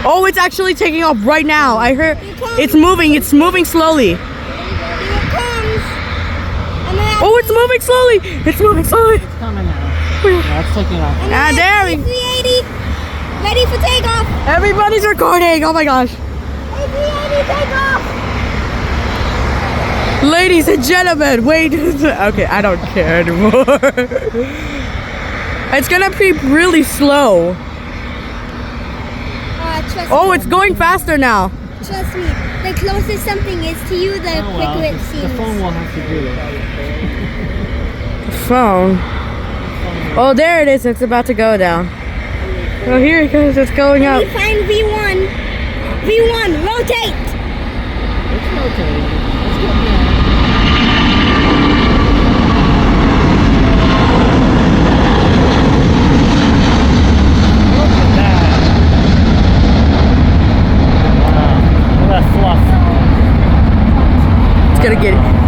Oh, it's actually taking off right now. I heard it's moving. It's moving slowly. Here it comes. And then Oh, it's moving slowly. It's moving slowly. It's coming now. Yeah, it's taking off. and Ah, then there we- A380 ready for takeoff. Everybody's recording. Oh my gosh. A380 takeoff. Ladies and gentlemen, wait. Okay, I don't care anymore. It's gonna be really slow. Trust Oh, me. it's going faster now. Trust me. The closer something is to you, the Oh, quicker it the seems. phone will have to do it. Phone. Oh, there it is. It's about to go down. Oh, here it goes. It's going up. We find V1. V1, rotate. It's rotating. It's good. Yeah. Look at that. Wow. Look at that fluff. It's gonna get it.